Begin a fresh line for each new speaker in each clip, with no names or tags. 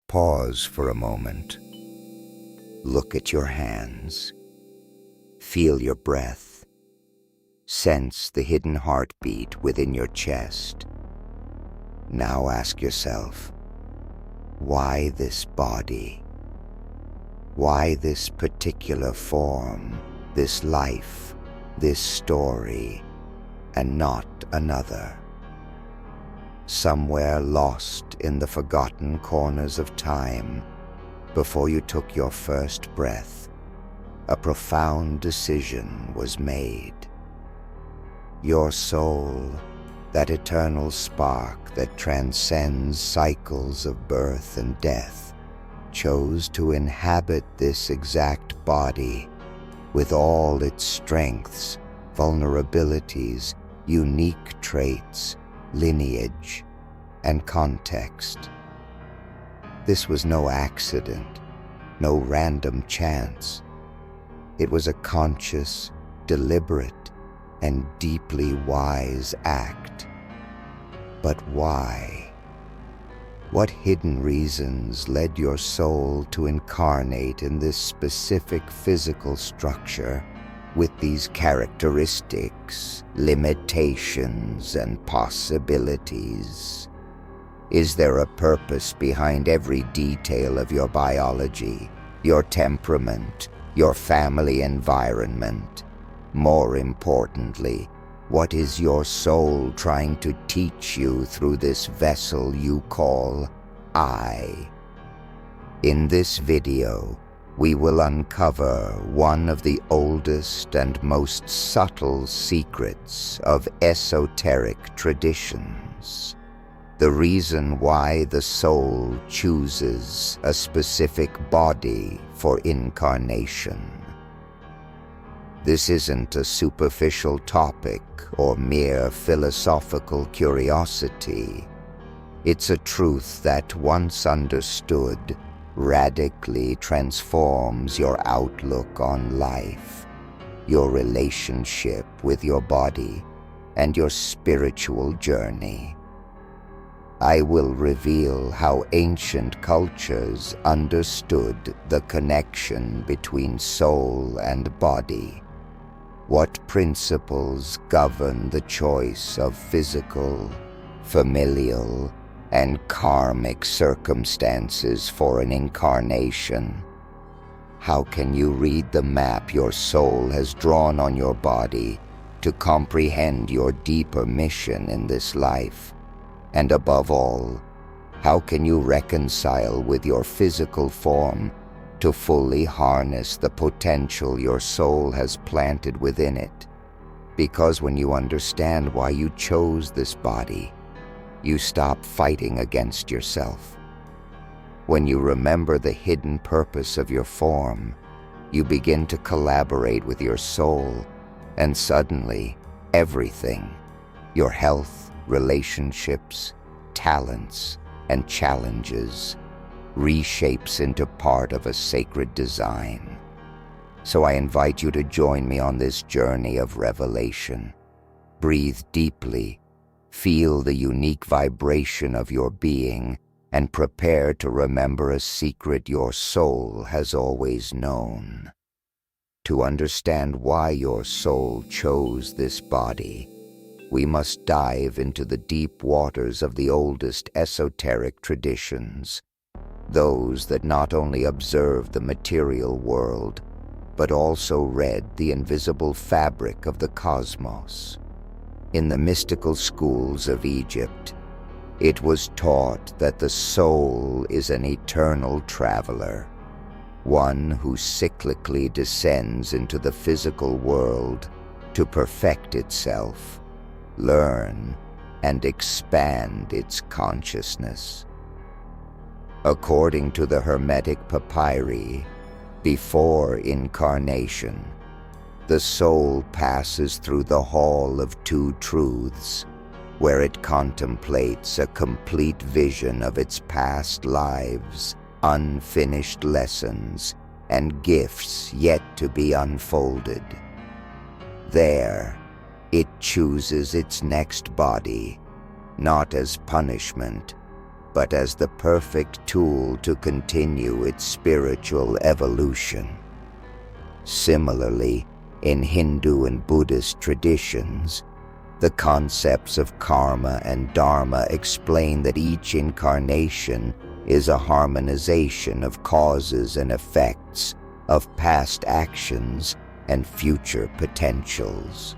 Pause for a moment. Look at your hands. Feel your breath. Sense the hidden heartbeat within your chest. Now ask yourself, why this body? Why this particular form, this life, this story, and not another? Somewhere lost in the forgotten corners of time, before you took your first breath, a profound decision was made. Your soul, that eternal spark that transcends cycles of birth and death, chose to inhabit this exact body with all its strengths, vulnerabilities, unique traits, lineage, and context. This was no accident, no random chance. It was a conscious, deliberate, and deeply wise act. But why? What hidden reasons led your soul to incarnate in this specific physical structure with these characteristics, limitations, and possibilities? Is there a purpose behind every detail of your biology, your temperament, your family environment? More importantly, what is your soul trying to teach you through this vessel you call I? In this video, we will uncover one of the oldest and most subtle secrets of esoteric traditions. The reason why the soul chooses a specific body for incarnation. This isn't a superficial topic or mere philosophical curiosity. It's a truth that, once understood, radically transforms your outlook on life, your relationship with your body, and your spiritual journey. I will reveal how ancient cultures understood the connection between soul and body, what principles govern the choice of physical, familial, and karmic circumstances for an incarnation. How can you read the map your soul has drawn on your body to comprehend your deeper mission in this life? And above all, how can you reconcile with your physical form to fully harness the potential your soul has planted within it? Because when you understand why you chose this body, you stop fighting against yourself. When you remember the hidden purpose of your form, you begin to collaborate with your soul, and suddenly, everything, your health, relationships, talents, and challenges, reshapes into part of a sacred design. So I invite you to join me on this journey of revelation. Breathe deeply, feel the unique vibration of your being, and prepare to remember a secret your soul has always known. To understand why your soul chose this body, we must dive into the deep waters of the oldest esoteric traditions, those that not only observed the material world, but also read the invisible fabric of the cosmos. In the mystical schools of Egypt, it was taught that the soul is an eternal traveler, one who cyclically descends into the physical world to perfect itself, learn, and expand its consciousness. According to the Hermetic papyri, before incarnation, the soul passes through the Hall of Two Truths, where it contemplates a complete vision of its past lives, unfinished lessons, and gifts yet to be unfolded. There, it chooses its next body, not as punishment, but as the perfect tool to continue its spiritual evolution. Similarly, in Hindu and Buddhist traditions, the concepts of karma and dharma explain that each incarnation is a harmonization of causes and effects of past actions and future potentials.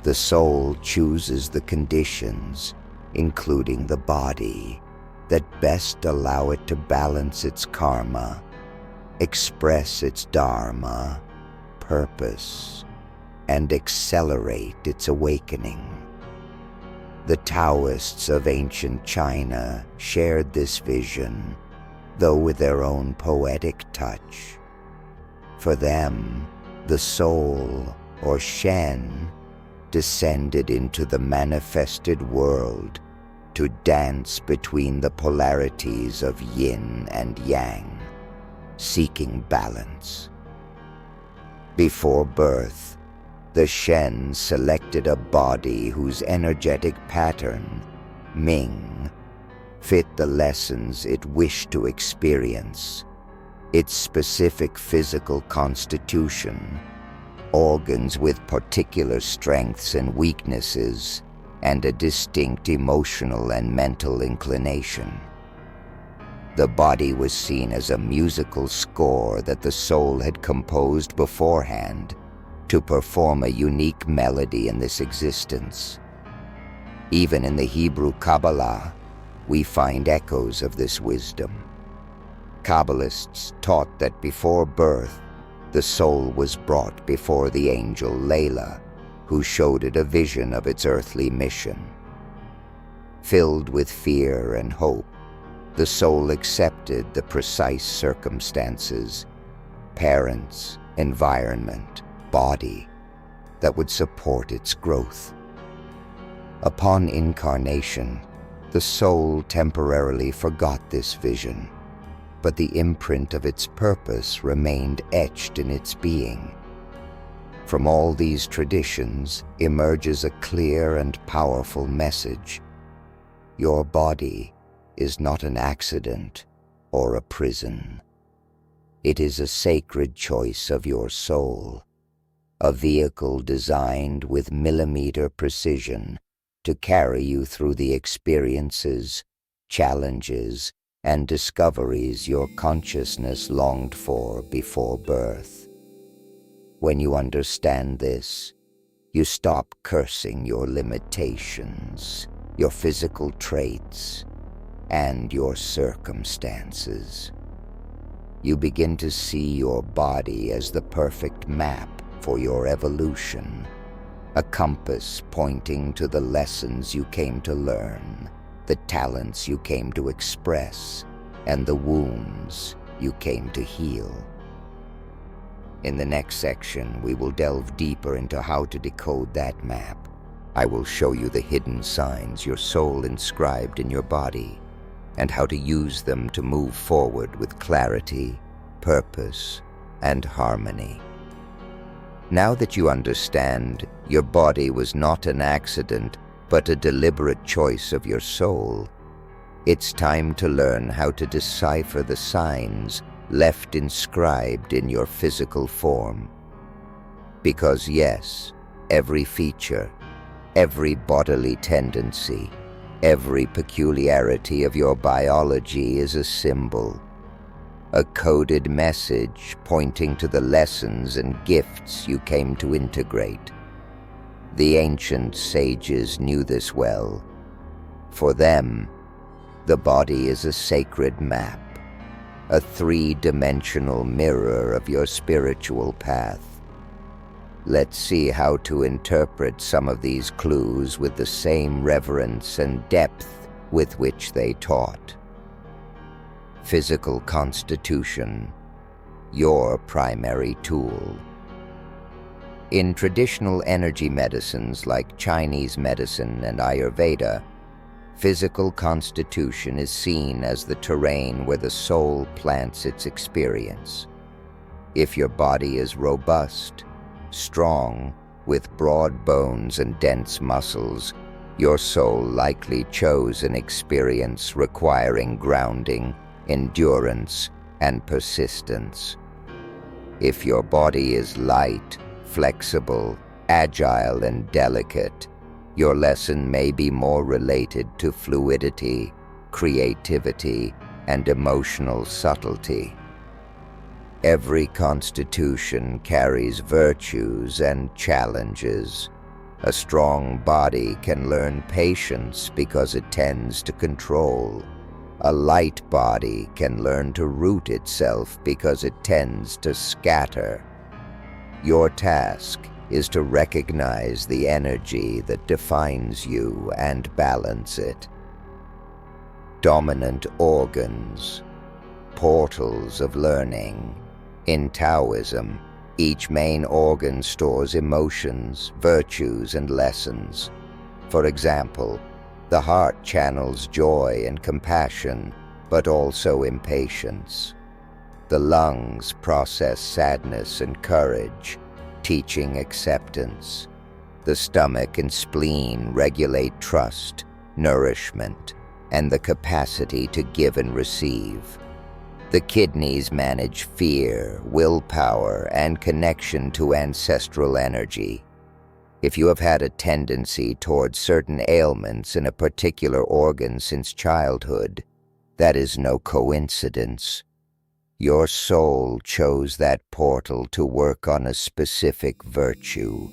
The soul chooses the conditions, including the body, that best allow it to balance its karma, express its dharma, purpose, and accelerate its awakening. The Taoists of ancient China shared this vision, though with their own poetic touch. For them, the soul, or Shen, descended into the manifested world to dance between the polarities of yin and yang, seeking balance. Before birth, the Shen selected a body whose energetic pattern, Ming, fit the lessons it wished to experience, its specific physical constitution, organs with particular strengths and weaknesses, and a distinct emotional and mental inclination. The body was seen as a musical score that the soul had composed beforehand to perform a unique melody in this existence. Even in the Hebrew Kabbalah, we find echoes of this wisdom. Kabbalists taught that before birth, the soul was brought before the angel Layla, who showed it a vision of its earthly mission. Filled with fear and hope, the soul accepted the precise circumstances, parents, environment, body, that would support its growth. Upon incarnation, the soul temporarily forgot this vision, but the imprint of its purpose remained etched in its being. From all these traditions emerges a clear and powerful message. Your body is not an accident or a prison. It is a sacred choice of your soul, a vehicle designed with millimeter precision to carry you through the experiences, challenges, and discoveries your consciousness longed for before birth. When you understand this, you stop cursing your limitations, your physical traits, and your circumstances. You begin to see your body as the perfect map for your evolution, a compass pointing to the lessons you came to learn, the talents you came to express, and the wounds you came to heal. In the next section, we will delve deeper into how to decode that map. I will show you the hidden signs your soul inscribed in your body, and how to use them to move forward with clarity, purpose, and harmony. Now that you understand your body was not an accident, but a deliberate choice of your soul, it's time to learn how to decipher the signs left inscribed in your physical form. Because yes, every feature, every bodily tendency, every peculiarity of your biology is a symbol, a coded message pointing to the lessons and gifts you came to integrate. The ancient sages knew this well. For them, the body is a sacred map, a three-dimensional mirror of your spiritual path. Let's see how to interpret some of these clues with the same reverence and depth with which they taught. Physical constitution, your primary tool. In traditional energy medicines like Chinese medicine and Ayurveda, physical constitution is seen as the terrain where the soul plants its experience. If your body is robust, strong, with broad bones and dense muscles, your soul likely chose an experience requiring grounding, endurance, and persistence. If your body is light, flexible, agile, and delicate, your lesson may be more related to fluidity, creativity, and emotional subtlety. Every constitution carries virtues and challenges. A strong body can learn patience because it tends to control. A light body can learn to root itself because it tends to scatter. Your task is to recognize the energy that defines you and balance it. Dominant organs, portals of learning. In Taoism, each main organ stores emotions, virtues, and lessons. For example, the heart channels joy and compassion, but also impatience. The lungs process sadness and courage, teaching acceptance. The stomach and spleen regulate trust, nourishment, and the capacity to give and receive. The kidneys manage fear, willpower, and connection to ancestral energy. If you have had a tendency towards certain ailments in a particular organ since childhood, that is no coincidence. Your soul chose that portal to work on a specific virtue.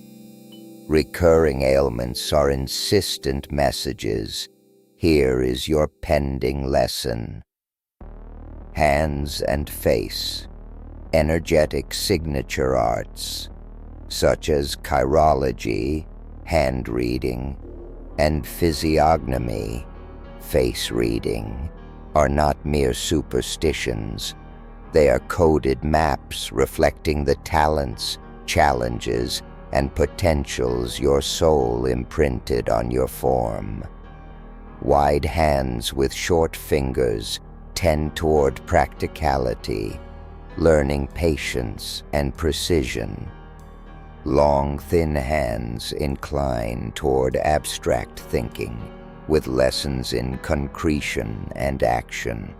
Recurring ailments are insistent messages. Here is your pending lesson. Hands and face, energetic signature arts, such as chirology, hand reading, and physiognomy, face reading, are not mere superstitions. They are coded maps reflecting the talents, challenges, and potentials your soul imprinted on your form. Wide hands with short fingers tend toward practicality, learning patience and precision. Long, thin hands incline toward abstract thinking, with lessons in concretion and action.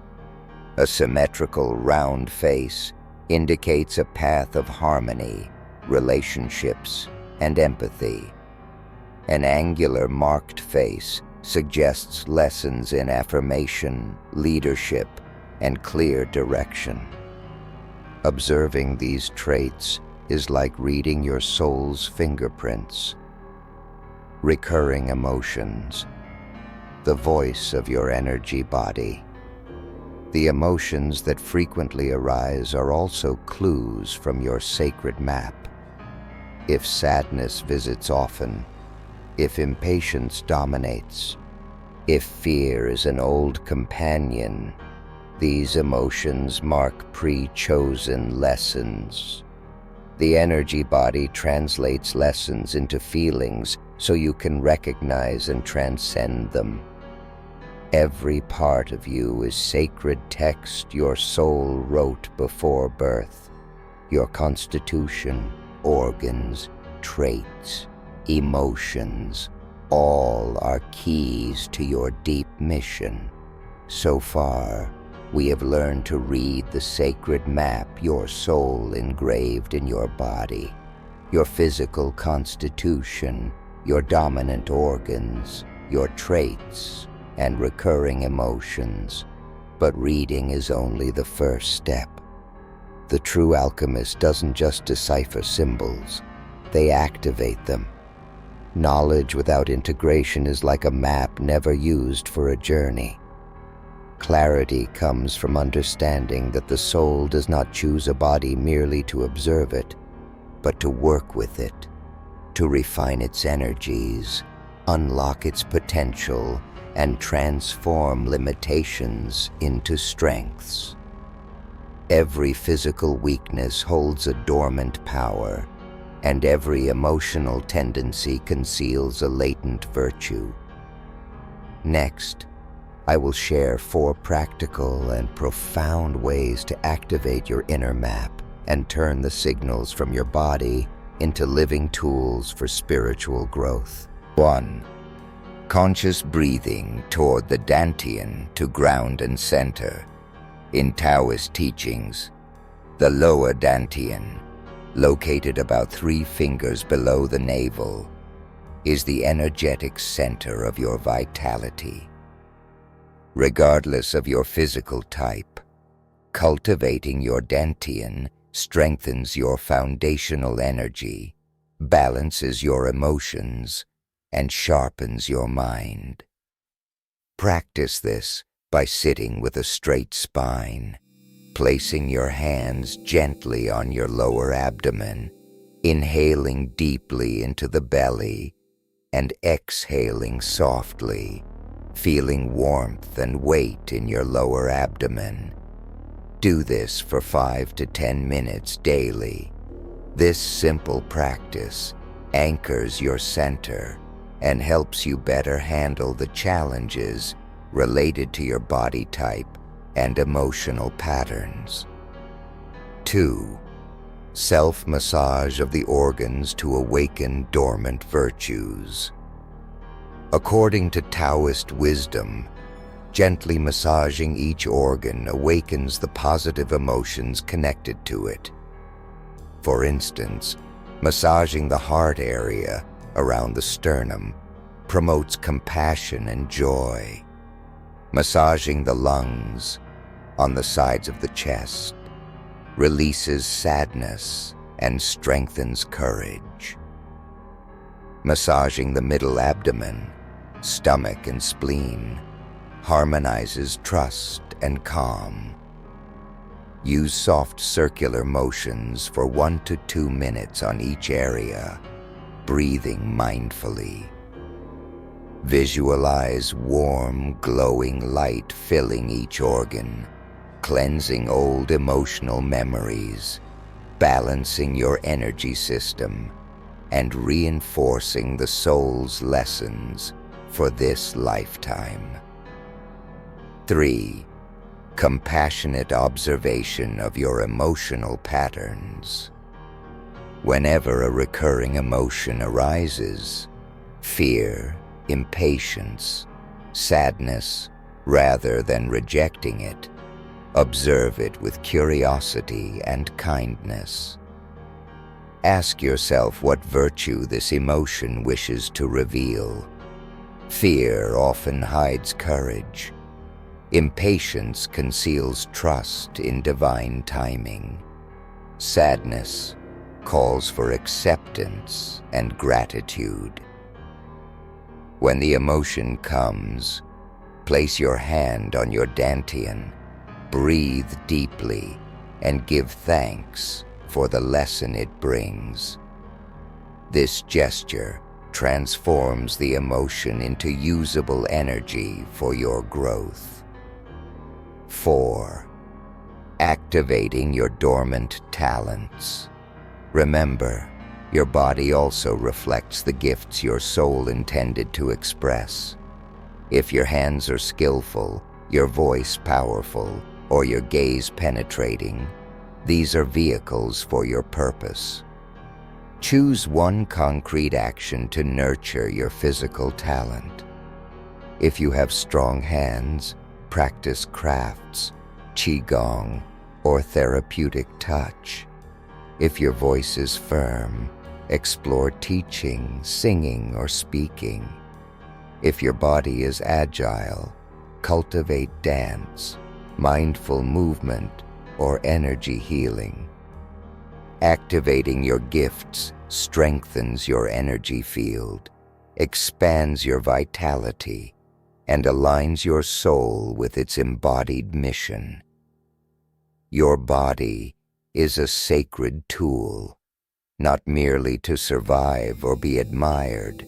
A symmetrical round face indicates a path of harmony, relationships, and empathy. An angular marked face suggests lessons in affirmation, leadership, and clear direction. Observing these traits is like reading your soul's fingerprints. Recurring emotions, the voice of your energy body. The emotions that frequently arise are also clues from your sacred map. If sadness visits often, if impatience dominates, if fear is an old companion, these emotions mark pre-chosen lessons. The energy body translates lessons into feelings so you can recognize and transcend them. Every part of you is sacred text your soul wrote before birth. Your constitution, organs, traits, emotions, all are keys to your deep mission. So far, we have learned to read the sacred map your soul engraved in your body, your physical constitution, your dominant organs, your traits, and recurring emotions. But reading is only the first step. The true alchemist doesn't just decipher symbols, they activate them. Knowledge without integration is like a map never used for a journey. Clarity comes from understanding that the soul does not choose a body merely to observe it, but to work with it, to refine its energies, unlock its potential, and transform limitations into strengths. Every physical weakness holds a dormant power, and every emotional tendency conceals a latent virtue. Next, I will share 4 practical and profound ways to activate your inner map and turn the signals from your body into living tools for spiritual growth. 1. Conscious breathing toward the dantian to ground and center. In Taoist teachings, the lower dantian, located about 3 fingers below the navel, is the energetic center of your vitality. Regardless of your physical type, cultivating your dantian strengthens your foundational energy, balances your emotions, and sharpens your mind. Practice this by sitting with a straight spine, placing your hands gently on your lower abdomen, inhaling deeply into the belly, and exhaling softly, feeling warmth and weight in your lower abdomen. Do this for 5 to 10 minutes daily. This simple practice anchors your center and helps you better handle the challenges related to your body type and emotional patterns. 2. Self-massage of the organs to awaken dormant virtues. According to Taoist wisdom, gently massaging each organ awakens the positive emotions connected to it. For instance, massaging the heart area around the sternum promotes compassion and joy. Massaging the lungs on the sides of the chest releases sadness and strengthens courage. Massaging the middle abdomen, stomach, and spleen harmonizes trust and calm. Use soft circular motions for 1 to 2 minutes on each area, breathing mindfully. Visualize warm, glowing light filling each organ, cleansing old emotional memories, balancing your energy system, and reinforcing the soul's lessons for this lifetime. 3. Compassionate observation of your emotional patterns. Whenever a recurring emotion arises, fear, impatience, sadness, rather than rejecting it, observe it with curiosity and kindness. Ask yourself what virtue this emotion wishes to reveal. Fear often hides courage. Impatience conceals trust in divine timing. Sadness calls for acceptance and gratitude. When the emotion comes, place your hand on your dantian, breathe deeply, and give thanks for the lesson it brings. This gesture transforms the emotion into usable energy for your growth. 4. Activating your dormant talents. Remember, your body also reflects the gifts your soul intended to express. If your hands are skillful, your voice powerful, or your gaze penetrating, these are vehicles for your purpose. Choose one concrete action to nurture your physical talent. If you have strong hands, practice crafts, qigong, or therapeutic touch. If your voice is firm, explore teaching, singing, or speaking. If your body is agile, cultivate dance, mindful movement, or energy healing. Activating your gifts strengthens your energy field, expands your vitality, and aligns your soul with its embodied mission. Your body is a sacred tool, not merely to survive or be admired,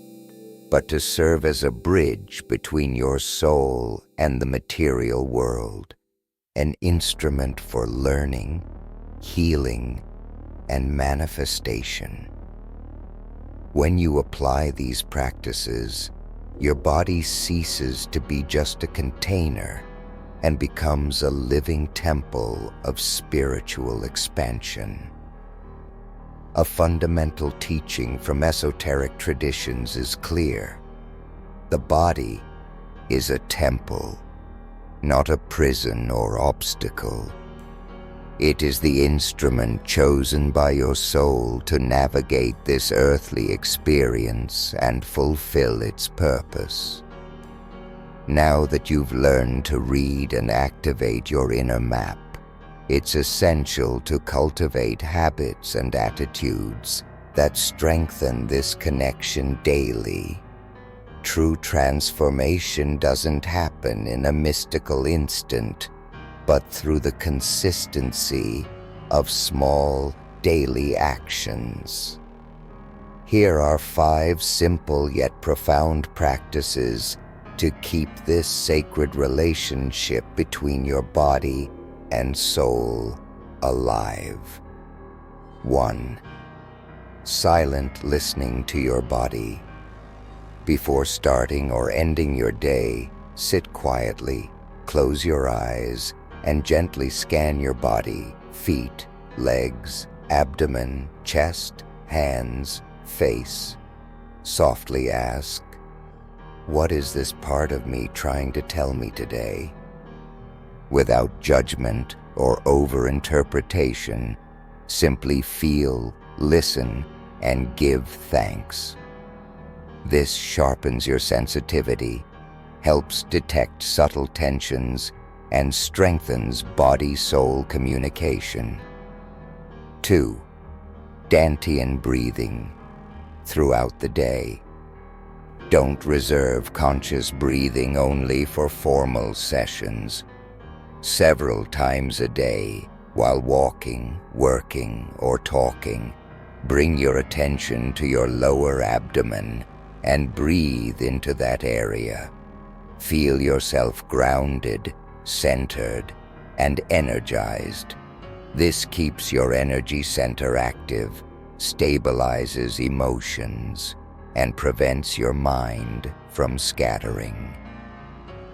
but to serve as a bridge between your soul and the material world, an instrument for learning, healing, and manifestation. When you apply these practices, your body ceases to be just a container and becomes a living temple of spiritual expansion. A fundamental teaching from esoteric traditions is clear. The body is a temple, not a prison or obstacle. It is the instrument chosen by your soul to navigate this earthly experience and fulfill its purpose. Now that you've learned to read and activate your inner map, it's essential to cultivate habits and attitudes that strengthen this connection daily. True transformation doesn't happen in a mystical instant, but through the consistency of small daily actions. Here are 5 simple yet profound practices to keep this sacred relationship between your body and soul alive. 1. Silent listening to your body. Before starting or ending your day, sit quietly, close your eyes, and gently scan your body, feet, legs, abdomen, chest, hands, face. Softly ask, "What is this part of me trying to tell me today?" Without judgment or over-interpretation, simply feel, listen, and give thanks. This sharpens your sensitivity, helps detect subtle tensions, and strengthens body-soul communication. 2. Dantian breathing. Throughout the day, don't reserve conscious breathing only for formal sessions. Several times a day, while walking, working, or talking, bring your attention to your lower abdomen and breathe into that area. Feel yourself grounded, centered, and energized. This keeps your energy center active, stabilizes emotions, and prevents your mind from scattering.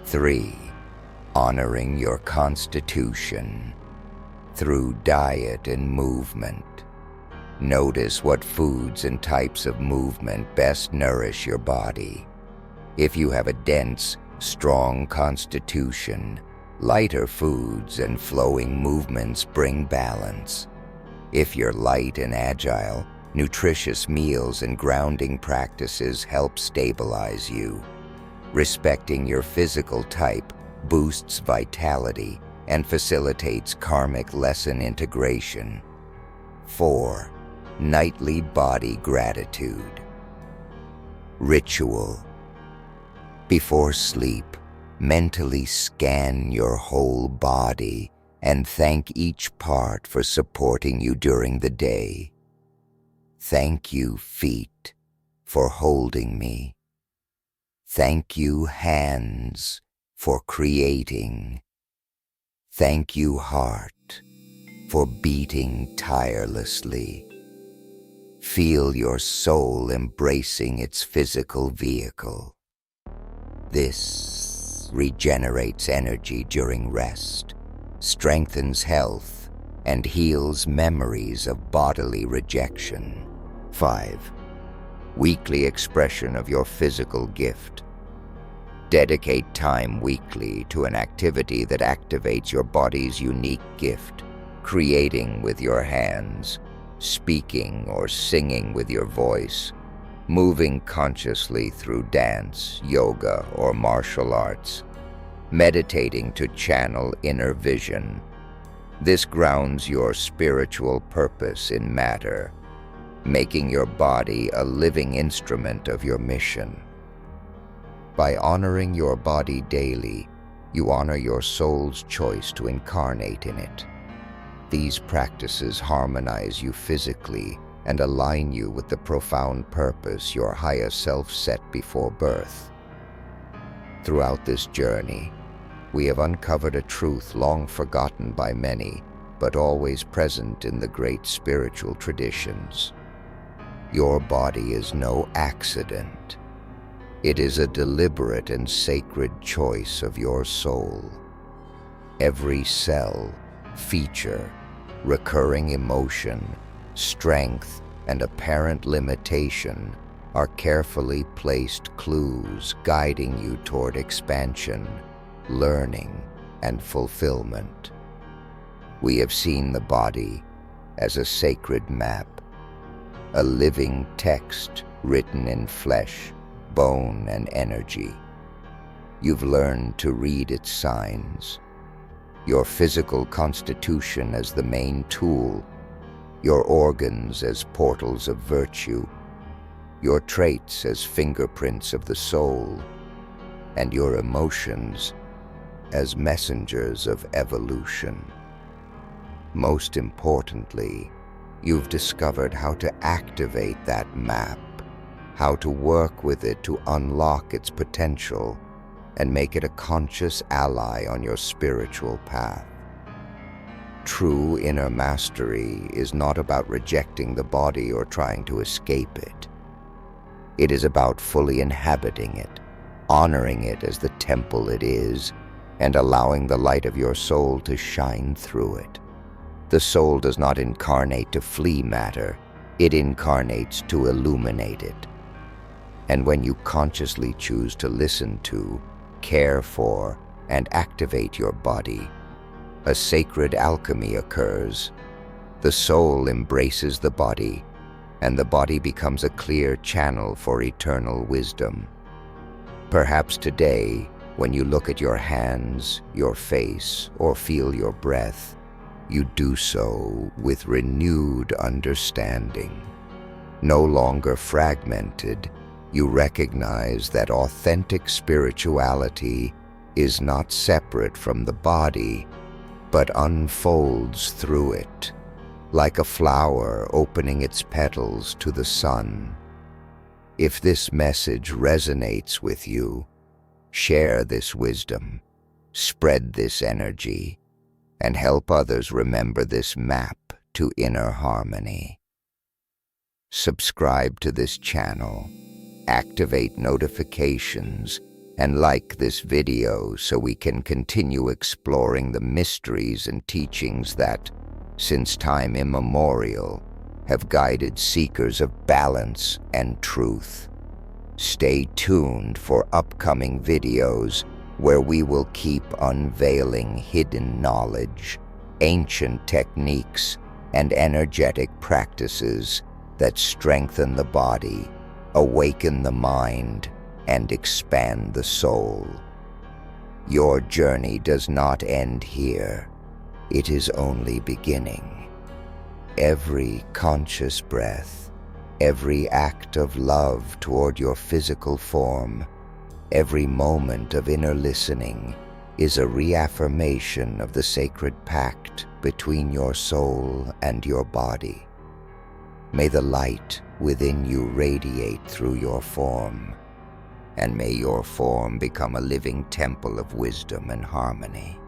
3. Honoring your constitution. Through diet and movement, notice what foods and types of movement best nourish your body. If you have a dense, strong constitution, lighter foods and flowing movements bring balance. If you're light and agile, nutritious meals and grounding practices help stabilize you. Respecting your physical type boosts vitality and facilitates karmic lesson integration. 4. Nightly body gratitude. Ritual. Before sleep, mentally scan your whole body and thank each part for supporting you during the day. Thank you, feet, for holding me. Thank you, hands, for creating. Thank you, heart, for beating tirelessly. Feel your soul embracing its physical vehicle. This regenerates energy during rest, strengthens health, and heals memories of bodily rejection. 5. Weekly expression of your physical gift. Dedicate time weekly to an activity that activates your body's unique gift, creating with your hands, speaking or singing with your voice, moving consciously through dance, yoga, or martial arts, meditating to channel inner vision. This grounds your spiritual purpose in matter, making your body a living instrument of your mission. By honoring your body daily, you honor your soul's choice to incarnate in it. These practices harmonize you physically and align you with the profound purpose your higher self set before birth. Throughout this journey, we have uncovered a truth long forgotten by many, but always present in the great spiritual traditions. Your body is no accident. It is a deliberate and sacred choice of your soul. Every cell, feature, recurring emotion, strength, and apparent limitation are carefully placed clues guiding you toward expansion, learning, and fulfillment. We have seen the body as a sacred map, a living text written in flesh, bone, and energy. You've learned to read its signs, your physical constitution as the main tool, your organs as portals of virtue, your traits as fingerprints of the soul, and your emotions as messengers of evolution. Most importantly, you've discovered how to activate that map, how to work with it to unlock its potential and make it a conscious ally on your spiritual path. True inner mastery is not about rejecting the body or trying to escape it. It is about fully inhabiting it, honoring it as the temple it is, and allowing the light of your soul to shine through it. The soul does not incarnate to flee matter, it incarnates to illuminate it. And when you consciously choose to listen to, care for, and activate your body, a sacred alchemy occurs. The soul embraces the body, and the body becomes a clear channel for eternal wisdom. Perhaps today, when you look at your hands, your face, or feel your breath, you do so with renewed understanding. No longer fragmented, you recognize that authentic spirituality is not separate from the body, but unfolds through it, like a flower opening its petals to the sun. If this message resonates with you, share this wisdom, spread this energy, and help others remember this map to inner harmony. Subscribe to this channel, activate notifications, and like this video so we can continue exploring the mysteries and teachings that, since time immemorial, have guided seekers of balance and truth. Stay tuned for upcoming videos where we will keep unveiling hidden knowledge, ancient techniques, and energetic practices that strengthen the body, awaken the mind, and expand the soul. Your journey does not end here. It is only beginning. Every conscious breath, every act of love toward your physical form, every moment of inner listening is a reaffirmation of the sacred pact between your soul and your body. May the light within you radiate through your form, and may your form become a living temple of wisdom and harmony.